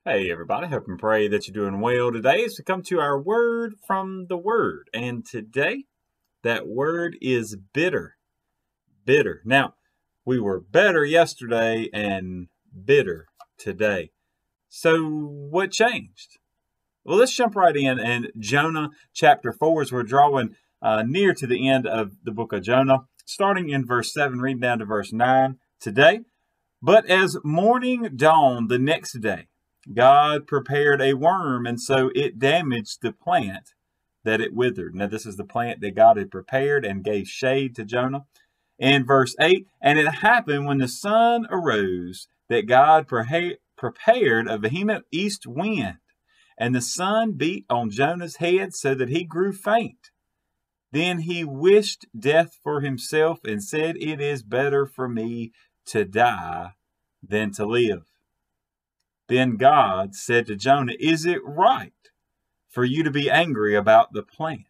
Hey everybody, hope and pray that you're doing well today as we come to our word from the word. And today, that word is bitter. Bitter. Now, we were better yesterday and bitter today. So what changed? Well, let's jump right in. And Jonah chapter 4, as we're drawing near to the end of the book of Jonah, starting in verse 7, reading down to verse 9 today. But as morning dawned the next day, God prepared a worm, and so it damaged the plant that it withered. Now, this is the plant that God had prepared and gave shade to Jonah. In verse 8, and it happened when the sun arose that God prepared a vehement east wind, and the sun beat on Jonah's head so that he grew faint. Then he wished death for himself and said, "It is better for me to die than to live." Then God said to Jonah, "Is it right for you to be angry about the plant?"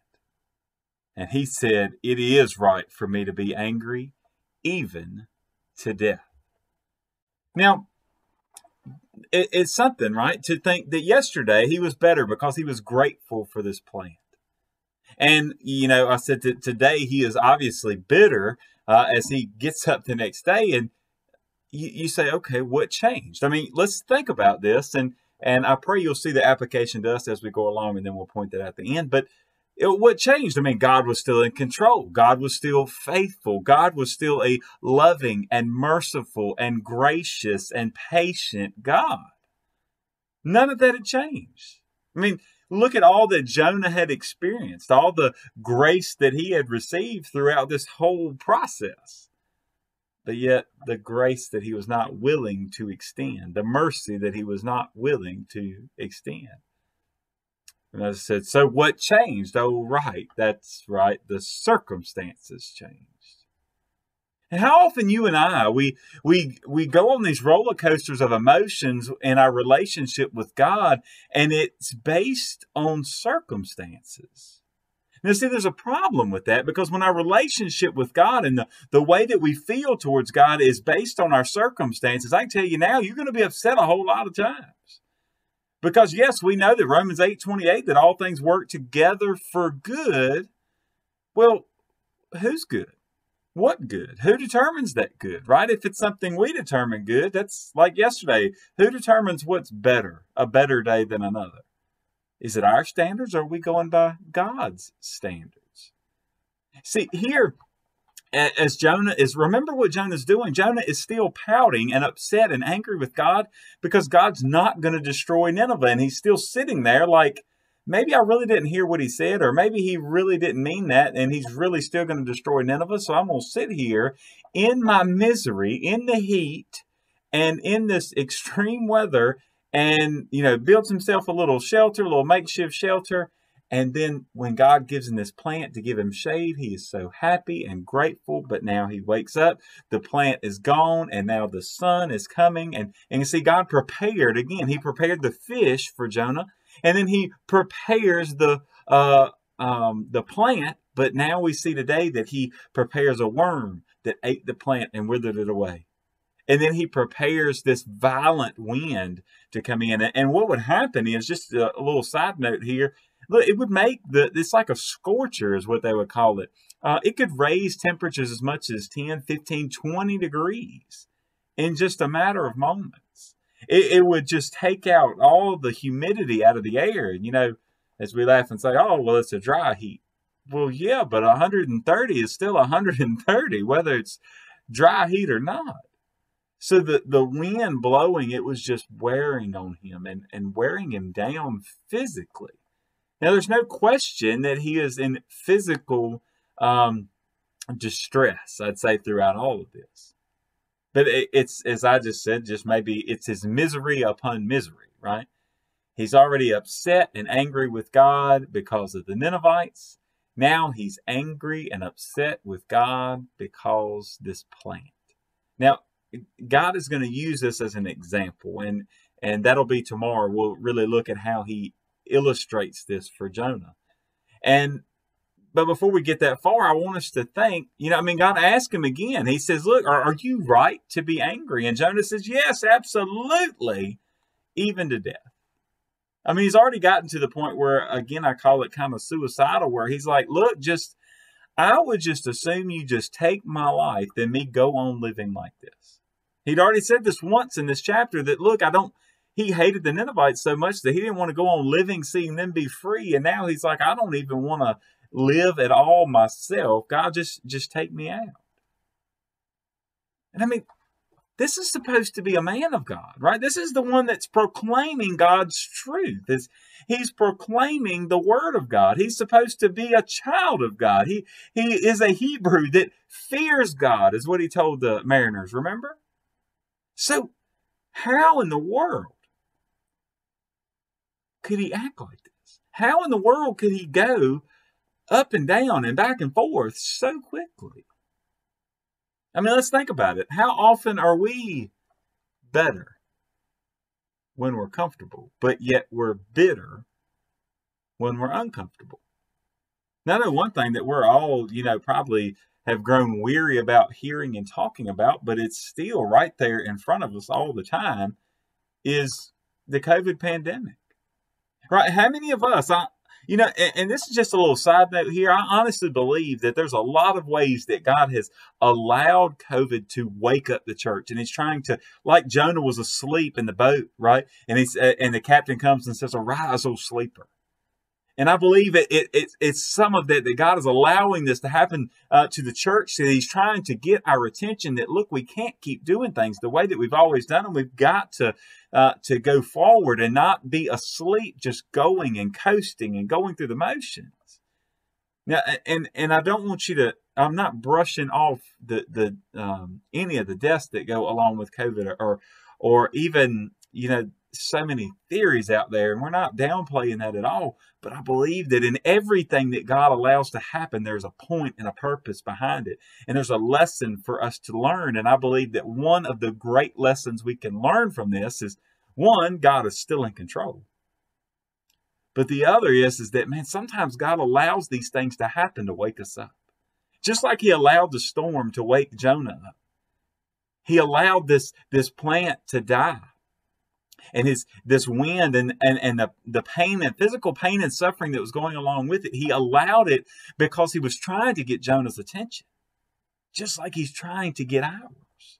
And he said, "It is right for me to be angry, even to death." Now, it's something, right, to think that yesterday he was better because he was grateful for this plant. And, I said that today he is obviously bitter as he gets up the next day. And you say, okay, what changed? I mean, let's think about this, and I pray you'll see the application to us as we go along, and then we'll point that out at the end. But what changed? I mean, God was still in control. God was still faithful. God was still a loving and merciful and gracious and patient God. None of that had changed. I mean, look at all that Jonah had experienced, all the grace that he had received throughout this whole process. But yet the grace that he was not willing to extend, the mercy that he was not willing to extend. And as I said, so what changed? Oh, right, that's right, the circumstances changed. And how often you and I, we go on these roller coasters of emotions in our relationship with God, and it's based on circumstances. Now, see, there's a problem with that because when our relationship with God and the way that we feel towards God is based on our circumstances, I can tell you now, you're going to be upset a whole lot of times. Because, yes, we know that Romans 8:28, that all things work together for good. Well, who's good? What good? Who determines that good, right? If it's something we determine good, that's like yesterday. Who determines what's better, a better day than another? Is it our standards, or are we going by God's standards? See, here, as Jonah is, remember what Jonah's doing. Jonah is still pouting and upset and angry with God because God's not going to destroy Nineveh. And he's still sitting there like, maybe I really didn't hear what he said, or maybe he really didn't mean that, and he's really still going to destroy Nineveh. So I'm going to sit here in my misery, in the heat, and in this extreme weather, and, builds himself a little shelter, a little makeshift shelter. And then when God gives him this plant to give him shade, he is so happy and grateful. But now he wakes up, the plant is gone, and now the sun is coming. And you see, God prepared, again, he prepared the fish for Jonah, and then he prepares the plant. But now we see today that he prepares a worm that ate the plant and withered it away. And then he prepares this violent wind to come in. And what would happen is, just a little side note here, look, it would make it's like a scorcher is what they would call it. It could raise temperatures as much as 10, 15, 20 degrees in just a matter of moments. It would just take out all the humidity out of the air. And, as we laugh and say, oh, well, it's a dry heat. Well, yeah, but 130 is still 130, whether it's dry heat or not. So the wind blowing, it was just wearing on him and wearing him down physically. Now, there's no question that he is in physical distress, I'd say, throughout all of this. But it's, as I just said, just maybe it's his misery upon misery, right? He's already upset and angry with God because of the Ninevites. Now he's angry and upset with God because this plant. Now, God is going to use this as an example, and that'll be tomorrow. We'll really look at how he illustrates this for Jonah. But before we get that far, I want us to think, God asked him again. He says, look, are you right to be angry? And Jonah says, yes, absolutely. even to death. I mean, he's already gotten to the point where, again, I call it kind of suicidal, where he's like, look, I would just assume you just take my life than me go on living like this. He'd already said this once in this chapter that, look, he hated the Ninevites so much that he didn't want to go on living, seeing them be free. And now he's like, I don't even want to live at all myself. God, just take me out. And I mean, this is supposed to be a man of God, right? This is the one that's proclaiming God's truth. He's proclaiming the word of God. He's supposed to be a child of God. He is a Hebrew that fears God, is what he told the mariners, remember? So how in the world could he act like this? How in the world could he go up and down and back and forth so quickly? I mean, let's think about it. How often are we better when we're comfortable, but yet we're bitter when we're uncomfortable? Now, I know one thing that we're all, probably have grown weary about hearing and talking about, but it's still right there in front of us all the time, is the COVID pandemic. Right? How many of us, and this is just a little side note here. I honestly believe that there's a lot of ways that God has allowed COVID to wake up the church. And he's trying to, like Jonah was asleep in the boat, right? And and the captain comes and says, "Arise, O sleeper." And I believe it's some of that God is allowing this to happen to the church. So he's trying to get our attention that, look, we can't keep doing things the way that we've always done them. We've got to go forward and not be asleep, just going and coasting and going through the motions. Now, and I don't want you to, I'm not brushing off the any of the deaths that go along with COVID or even, so many theories out there, and we're not downplaying that at all. But I believe that in everything that God allows to happen, there's a point and a purpose behind it. And there's a lesson for us to learn. And I believe that one of the great lessons we can learn from this is, one, God is still in control. But the other is that, man, sometimes God allows these things to happen to wake us up. Just like he allowed the storm to wake Jonah up. He allowed this plant to die. And this wind and the pain and physical pain and suffering that was going along with it, he allowed it because he was trying to get Jonah's attention, just like he's trying to get ours.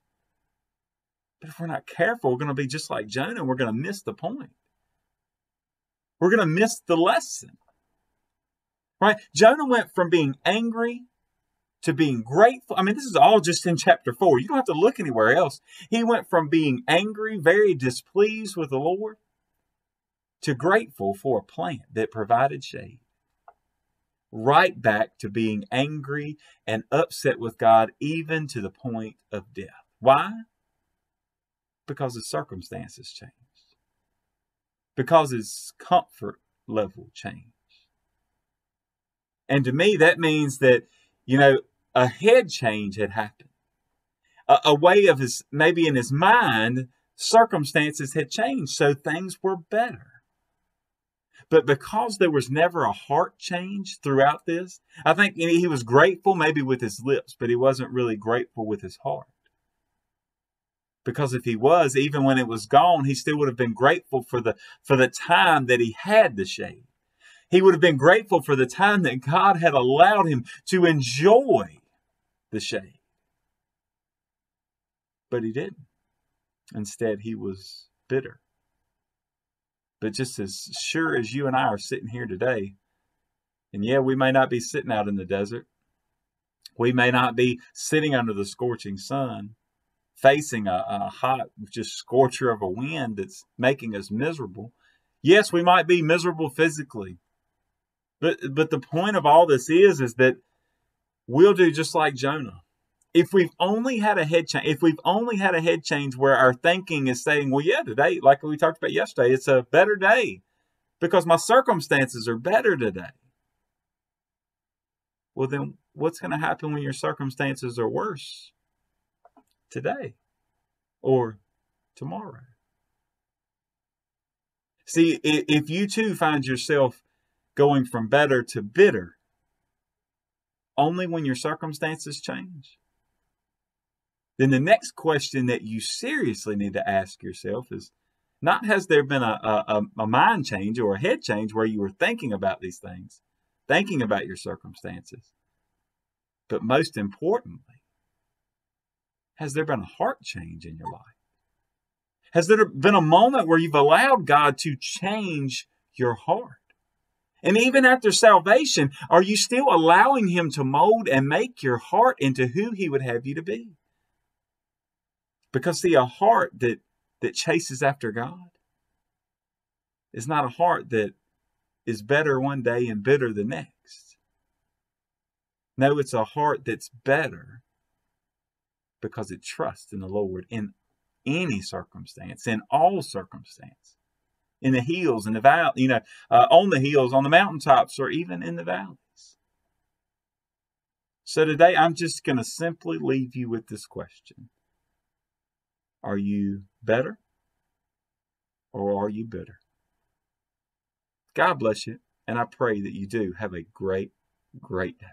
But if we're not careful, we're going to be just like Jonah, and we're going to miss the point. We're going to miss the lesson. Right? Jonah went from being angry to being grateful. I mean, this is all just in chapter 4. You don't have to look anywhere else. He went from being angry, very displeased with the Lord, to grateful for a plant that provided shade. Right back to being angry and upset with God, even to the point of death. Why? Because his circumstances changed. Because his comfort level changed. And to me, that means that, a head change had happened. A way of maybe in his mind, circumstances had changed, so things were better. But because there was never a heart change throughout this, I think he was grateful maybe with his lips, but he wasn't really grateful with his heart. Because if he was, even when it was gone, he still would have been grateful for the time that he had the shade. He would have been grateful for the time that God had allowed him to enjoy the shade. But he didn't. Instead, he was bitter. But just as sure as you and I are sitting here today, and yeah, we may not be sitting out in the desert. We may not be sitting under the scorching sun, facing a hot, just scorcher of a wind that's making us miserable. Yes, we might be miserable physically. But the point of all this is that we'll do just like Jonah. If we've only had a head change, where our thinking is saying, well, yeah, today, like we talked about yesterday, it's a better day because my circumstances are better today. Well, then what's going to happen when your circumstances are worse today or tomorrow? See, if you too find yourself going from better to bitter only when your circumstances change, then the next question that you seriously need to ask yourself is, Not has there been a mind change or a head change where you were thinking about these things, thinking about your circumstances, but most importantly, has there been a heart change in your life? Has there been a moment where you've allowed God to change your heart? And even after salvation, are you still allowing Him to mold and make your heart into who He would have you to be? Because see, a heart that chases after God is not a heart that is better one day and bitter the next. No, it's a heart that's better because it trusts in the Lord in any circumstance, in all circumstance, in the hills, in the valley, on the hills, on the mountaintops, or even in the valleys. So today, I'm just going to simply leave you with this question. Are you better or are you bitter? God bless you, and I pray that you do have a great, great day.